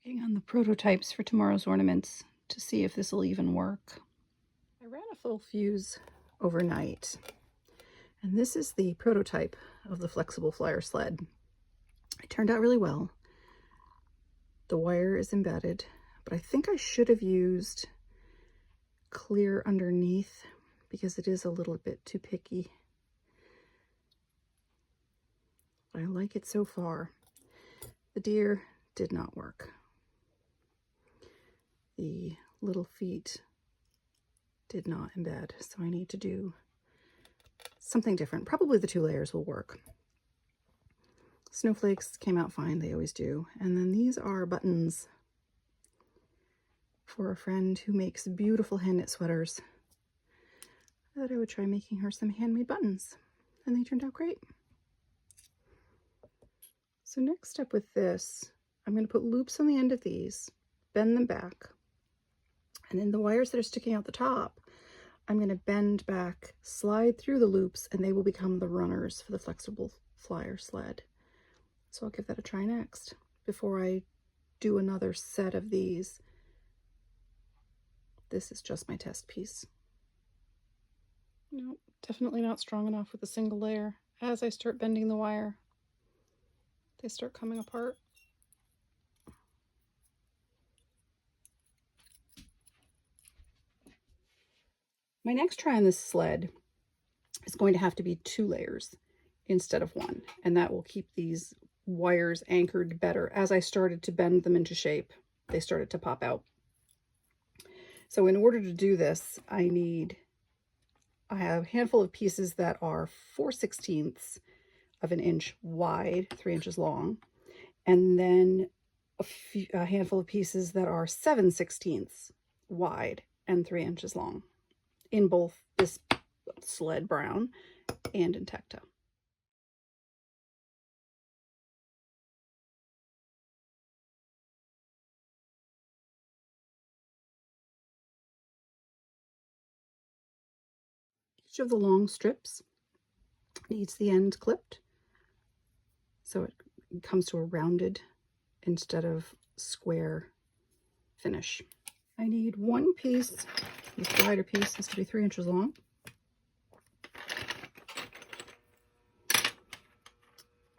Working on the prototypes for tomorrow's ornaments to see if this will even work. I ran a full fuse overnight, and this is the prototype of the flexible flyer sled. It turned out really well. The wire is embedded, but I think I should have used clear underneath because it is a little bit too picky. But I like it so far. The deer did not work. The little feet did not embed, so I need to do something different. Probably the 2 layers will work. Snowflakes came out fine, they always do. And then these are buttons for a friend who makes beautiful hand knit sweaters. I thought I would try making her some handmade buttons, and they turned out great. So next step with this, I'm going to put loops on the end of these, bend them back, and then the wires that are sticking out the top, I'm going to bend back, slide through the loops, and they will become the runners for the flexible flyer sled. So I'll give that a try next before I do another set of these. This is just my test piece. No, definitely not strong enough with a single layer. As I start bending the wire, they start coming apart. My next try on this sled is going to have to be 2 layers instead of 1, and that will keep these wires anchored better. As I started to bend them into shape, they started to pop out. So in order to do this, I have a handful of pieces that are 4/16 of an inch wide, 3 inches long, and then a handful of pieces that are 7/16 wide and 3 inches long, in both this sled brown and in tactile. Each of the long strips needs the end clipped, so it comes to a rounded instead of square finish. I need 1 piece. This wider piece has to be 3 inches long.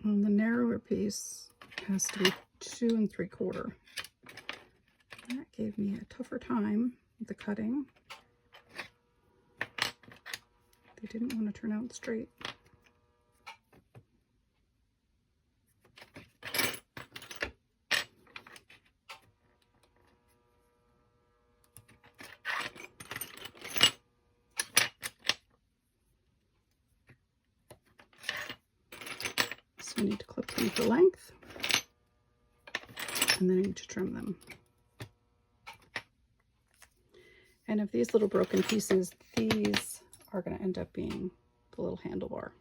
And the narrower piece has to be 2 3/4. That gave me a tougher time with the cutting. They didn't want to turn out straight. So I need to clip them for length, and then I need to trim them. And of these little broken pieces, these are going to end up being the little handlebar.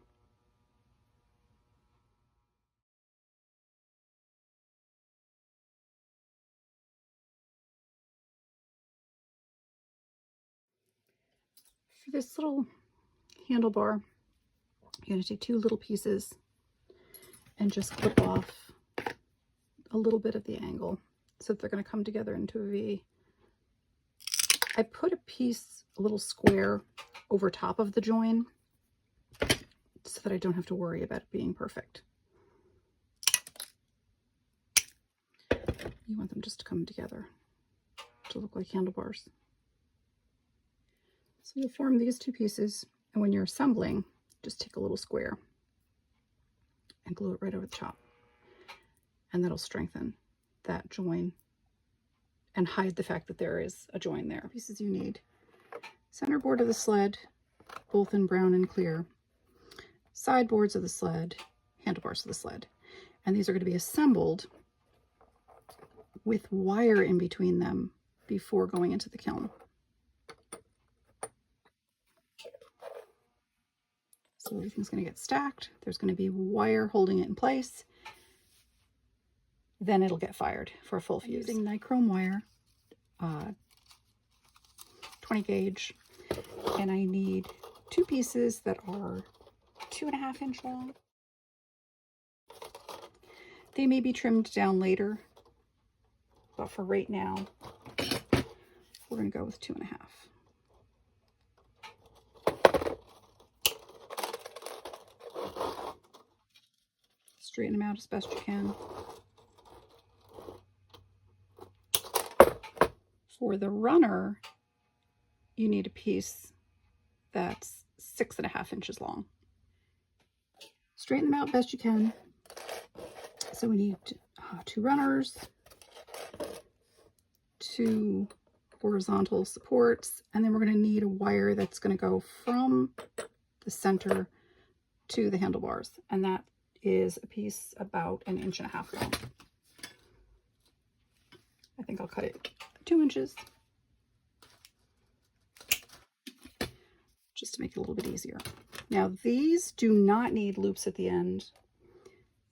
For this little handlebar, you're going to take 2 little pieces and just clip off a little bit of the angle so that they're going to come together into a V. I put a little square over top of the join so that I don't have to worry about it being perfect. You want them just to come together to look like handlebars. So you'll form these 2 pieces, and when you're assembling, just take a little square and glue it right over the top, and that'll strengthen that join and hide the fact that there is a join there. Pieces you need: center board of the sled, both in brown and clear, side boards of the sled, handlebars of the sled, and these are going to be assembled with wire in between them before going into the kiln. So everything's going to get stacked. There's going to be wire holding it in place. Then it'll get fired for a full fuse. Using nichrome wire, 20 gauge, and I need 2 pieces that are 2.5 inch long. They may be trimmed down later but for right now, we're going to go with 2.5. Straighten them out as best you can. For the runner, you need a piece that's 6.5 inches long. Straighten them out best you can. So we need 2 runners, 2 horizontal supports, and then we're going to need a wire that's going to go from the center to the handlebars, and that is a piece about 1.5 inches long. I think I'll cut it 2 inches just to make it a little bit easier. Now these do not need loops at the end.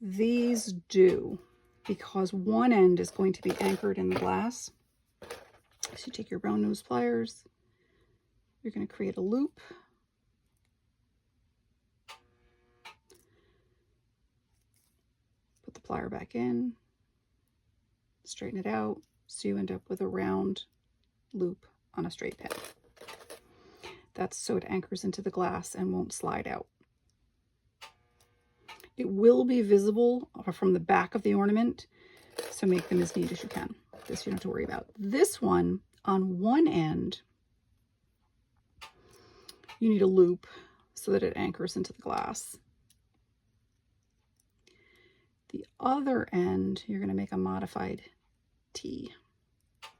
These do, because one end is going to be anchored in the glass. So you take your round nose pliers, you're going to create a loop. Put the plier back in, straighten it out, so you end up with a round loop on a straight pin. That's so it anchors into the glass and won't slide out. It will be visible from the back of the ornament, so make them as neat as you can. This you don't have to worry about. This one, on one end, you need a loop so that it anchors into the glass. The other end, you're going to make a modified T,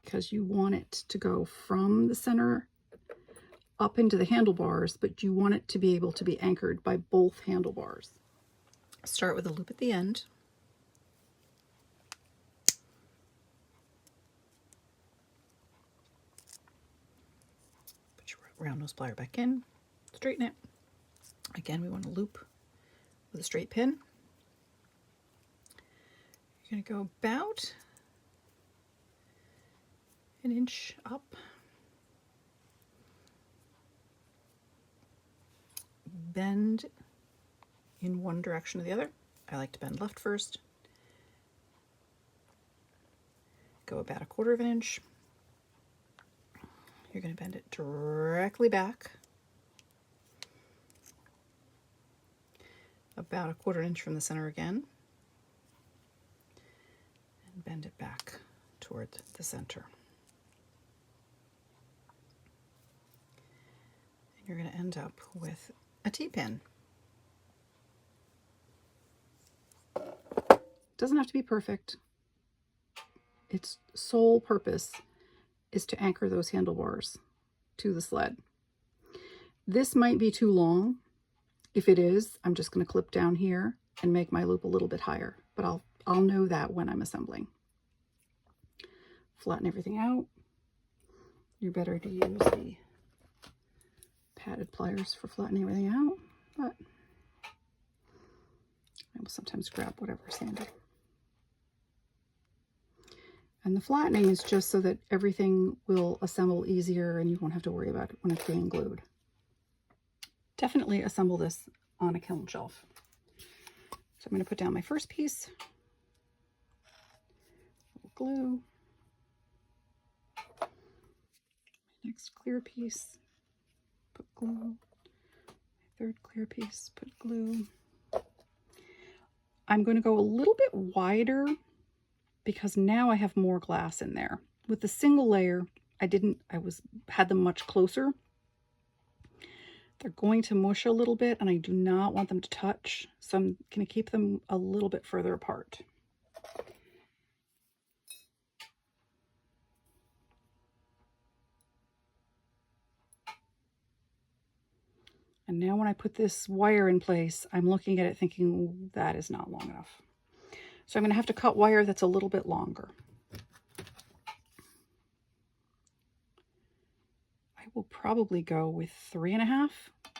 because you want it to go from the center up into the handlebars, but you want it to be able to be anchored by both handlebars. Start with a loop at the end. Put your round nose plier back in, straighten it. Again, we want a loop with a straight pin. You're going to go about 1 inch up. Bend in one direction or the other. I like to bend left first. Go about 1/4 inch. You're going to bend it directly back. About 1/4 inch from the center again. And bend it back toward the center. And you're going to end up with a T-pin. Doesn't have to be perfect. Its sole purpose is to anchor those handlebars to the sled. This might be too long. If it is, I'm just going to clip down here and make my loop a little bit higher, but I'll know that when I'm assembling. Flatten everything out. You're better to use the padded pliers for flattening everything out, but I will sometimes grab whatever's handy. And the flattening is just so that everything will assemble easier and you won't have to worry about it when it's being glued. Definitely assemble this on a kiln shelf. So I'm going to put down my first piece, glue, next clear piece, put glue, third clear piece, put glue. I'm going to go a little bit wider because now I have more glass in there. With the single layer, I had them much closer. They're going to mush a little bit and I do not want them to touch, so I'm going to keep them a little bit further apart. And now when I put this wire in place, I'm looking at it thinking that is not long enough. So I'm going to have to cut wire that's a little bit longer. I will probably go with 3.5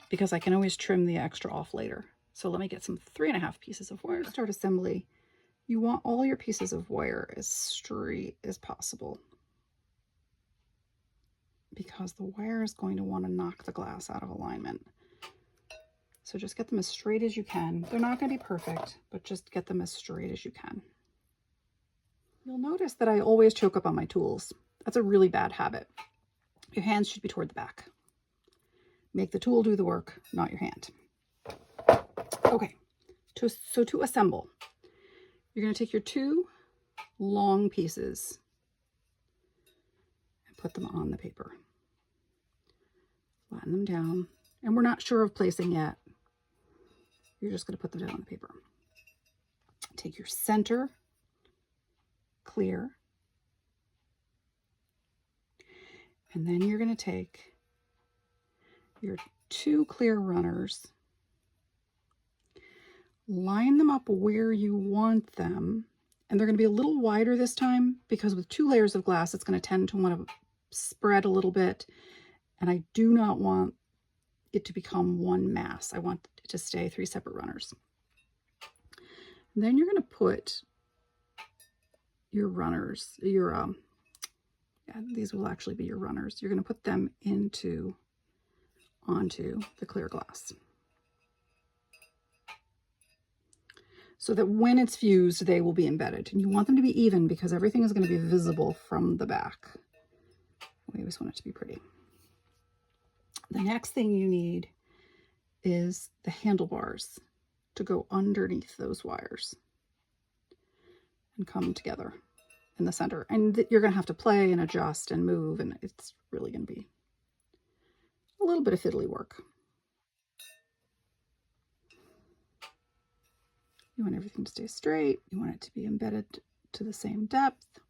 because I can always trim the extra off later. So let me get some 3.5 pieces of wire. To start assembly, you want all your pieces of wire as straight as possible because the wire is going to want to knock the glass out of alignment. So just get them as straight as you can. They're not going to be perfect, but just get them as straight as you can. You'll notice that I always choke up on my tools. That's a really bad habit. Your hands should be toward the back. Make the tool do the work, not your hand. Okay, so to assemble, you're going to take your two long pieces and put them on the paper. Flatten them down, and we're not sure of placing yet. You're just going to put them down on the paper. Take your center clear, and then you're going to take your two clear runners, line them up where you want them, and they're going to be a little wider this time because with 2 layers of glass, it's going to tend to want to spread a little bit, and I do not want it to become one mass. I want it to stay 3 separate runners. And then you're going to put your runners, these will actually be your runners. You're going to put them onto the clear glass, so that when it's fused, they will be embedded. And you want them to be even because everything is going to be visible from the back. We always want it to be pretty. The next thing you need is the handlebars to go underneath those wires and come together in the center. And you're going to have to play and adjust and move, and it's really going to be a little bit of fiddly work. You want everything to stay straight. You want it to be embedded to the same depth.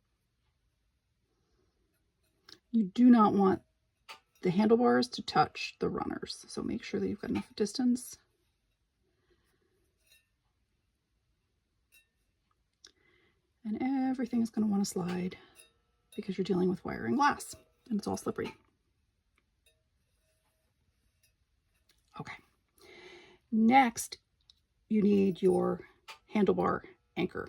You do not want the handlebars to touch the runners, so make sure that you've got enough distance. And everything is going to want to slide because you're dealing with wire and glass, and it's all slippery. Okay. Next, you need your handlebar anchor.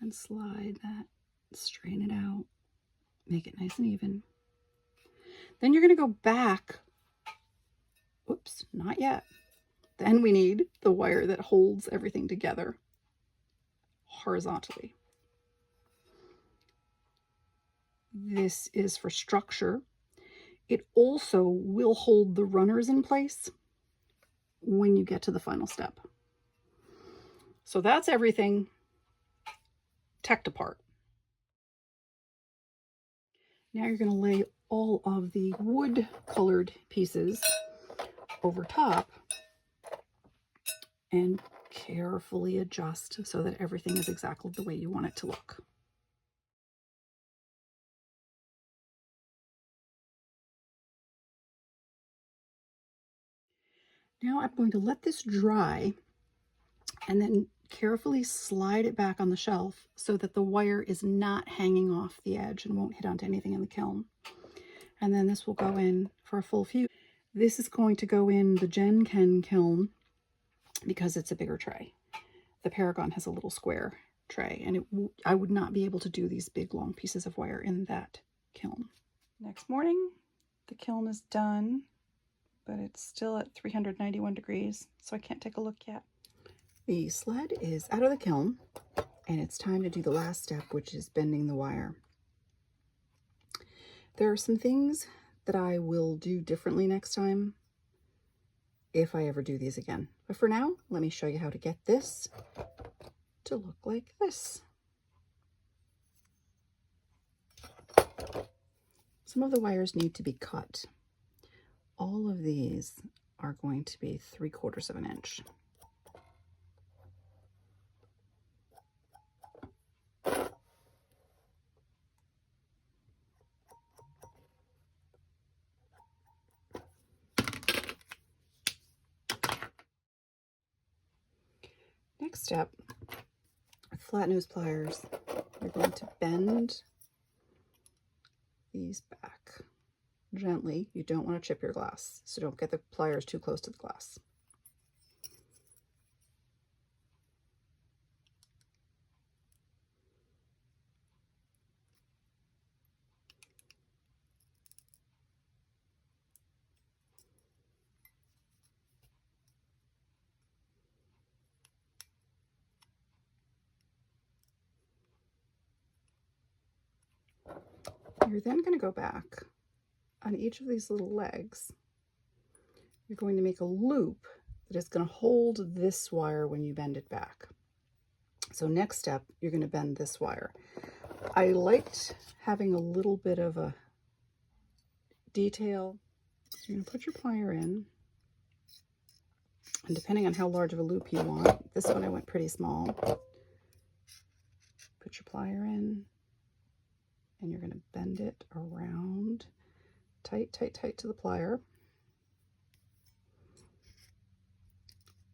And slide that, straighten it out, make it nice and even. Then you're going to go back. Oops, not yet. Then we need the wire that holds everything together horizontally. This is for structure. It also will hold the runners in place when you get to the final step. So that's everything teched apart. Now you're going to lay all of the wood colored pieces over top and carefully adjust so that everything is exactly the way you want it to look. Now I'm going to let this dry and then carefully slide it back on the shelf so that the wire is not hanging off the edge and won't hit onto anything in the kiln. And then this will go in for a full fuse. This is going to go in the Gen Ken kiln because it's a bigger tray. The Paragon has a little square tray, and I would not be able to do these big long pieces of wire in that kiln. Next morning, the kiln is done, but it's still at 391 degrees, so I can't take a look yet. The sled is out of the kiln, and it's time to do the last step, which is bending the wire. There are some things that I will do differently next time if I ever do these again. But for now, let me show you how to get this to look like this. Some of the wires need to be cut. All of these are going to be 3/4 of an inch. Next step, with flat nose pliers, you're going to bend these back gently. You don't want to chip your glass, so don't get the pliers too close to the glass. You're then going to go back on each of these little legs. You're going to make a loop that is going to hold this wire when you bend it back. So next step, you're going to bend this wire. I liked having a little bit of a detail. You're going to put your plier in, and depending on how large of a loop you want, this one I went pretty small. Put your plier in, and you're going to bend it around, tight, tight, tight to the plier.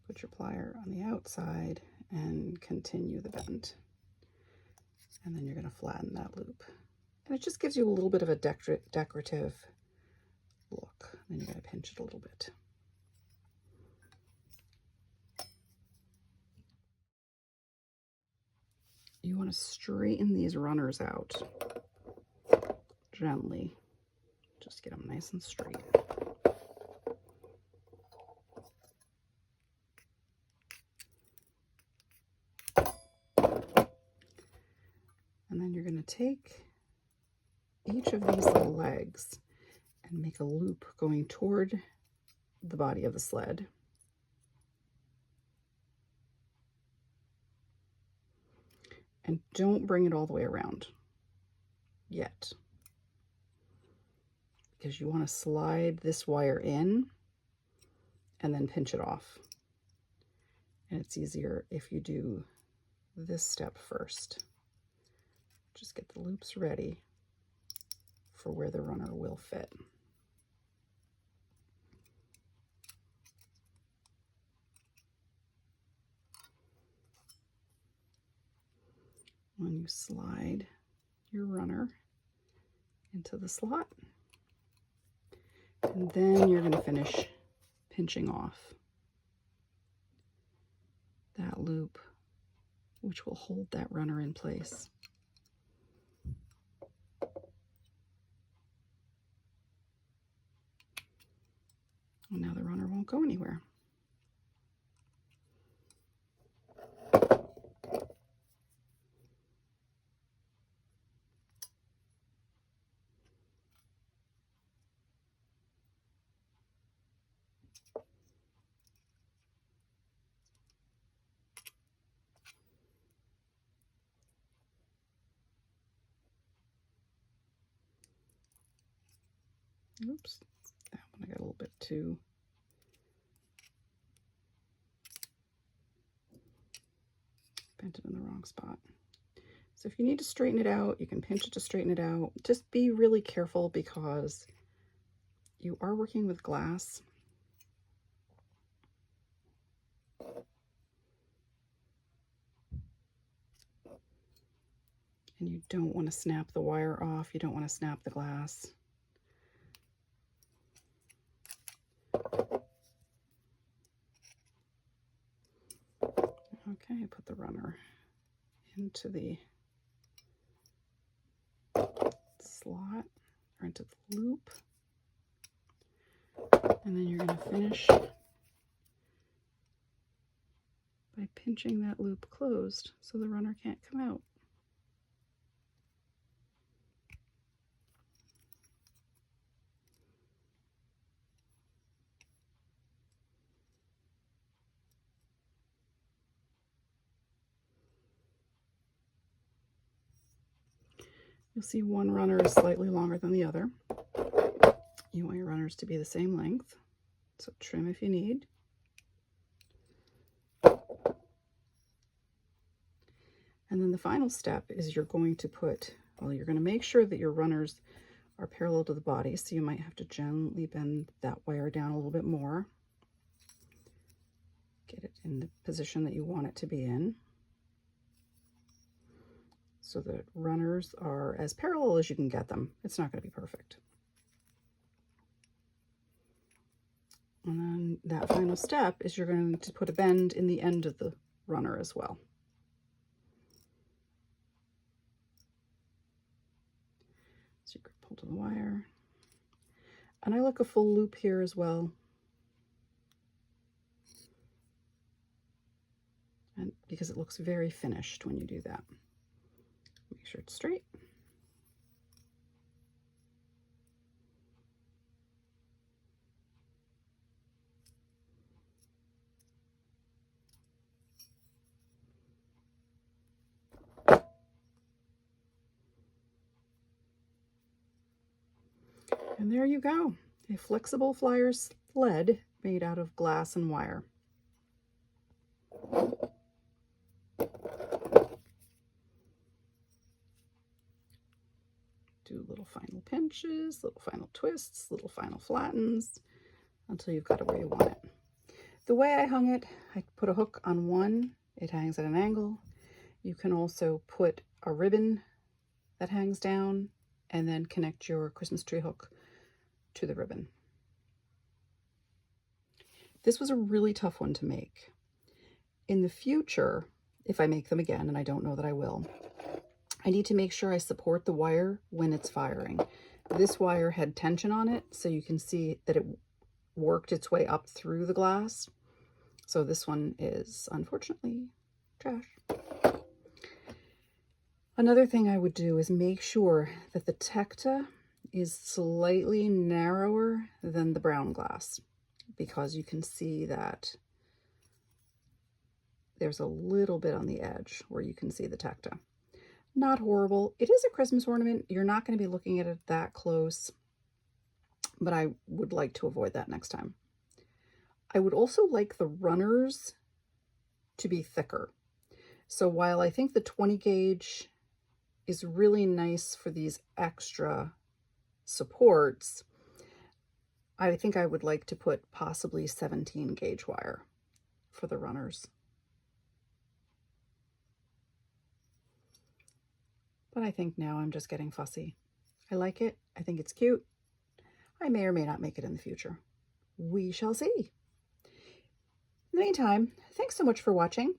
Put your plier on the outside and continue the bend. And then you're going to flatten that loop. And it just gives you a little bit of a decorative look. Then you're going to pinch it a little bit. You want to straighten these runners out gently. Just get them nice and straight. And then you're going to take each of these little legs and make a loop going toward the body of the sled. And don't bring it all the way around yet, because you want to slide this wire in and then pinch it off. And it's easier if you do this step first. Just get the loops ready for where the runner will fit. When you slide your runner into the slot, and then you're going to finish pinching off that loop, which will hold that runner in place. And now the runner won't go anywhere. Oops, that one I got a little bit too bent it in the wrong spot. So if you need to straighten it out, you can pinch it to straighten it out. Just be really careful because you are working with glass. And you don't want to snap the wire off. You don't want to snap the glass. Okay, put the runner into the slot or into the loop. And then you're going to finish by pinching that loop closed so the runner can't come out. You'll see one runner is slightly longer than the other. You want your runners to be the same length, so trim if you need. And then the final step is you're going to you're going to make sure that your runners are parallel to the body, so you might have to gently bend that wire down a little bit more. Get it in the position that you want it to be in, so the runners are as parallel as you can get them. It's not going to be perfect. And then that final step is you're going to put a bend in the end of the runner as well. So you could pull to the wire. And I like a full loop here as well. And because it looks very finished when you do that. Make sure it's straight. And there you go, a flexible flyer sled made out of glass and wire. Do little final pinches, little final twists, little final flattens until you've got it where you want it. The way I hung it, I put a hook on one, it hangs at an angle. You can also put a ribbon that hangs down and then connect your Christmas tree hook to the ribbon. This was a really tough one to make. In the future, if I make them again, and I don't know that I will, I need to make sure I support the wire when it's firing. This wire had tension on it, so you can see that it worked its way up through the glass. So this one is unfortunately trash. Another thing I would do is make sure that the tecta is slightly narrower than the brown glass, because you can see that there's a little bit on the edge where you can see the tecta. Not horrible. It is a Christmas ornament. You're not going to be looking at it that close, but I would like to avoid that next time. I would also like the runners to be thicker. So while I think the 20 gauge is really nice for these extra supports, I think I would like to put possibly 17 gauge wire for the runners. But I think now I'm just getting fussy. I like it. I think it's cute. I may or may not make it in the future. We shall see. In the meantime, thanks so much for watching.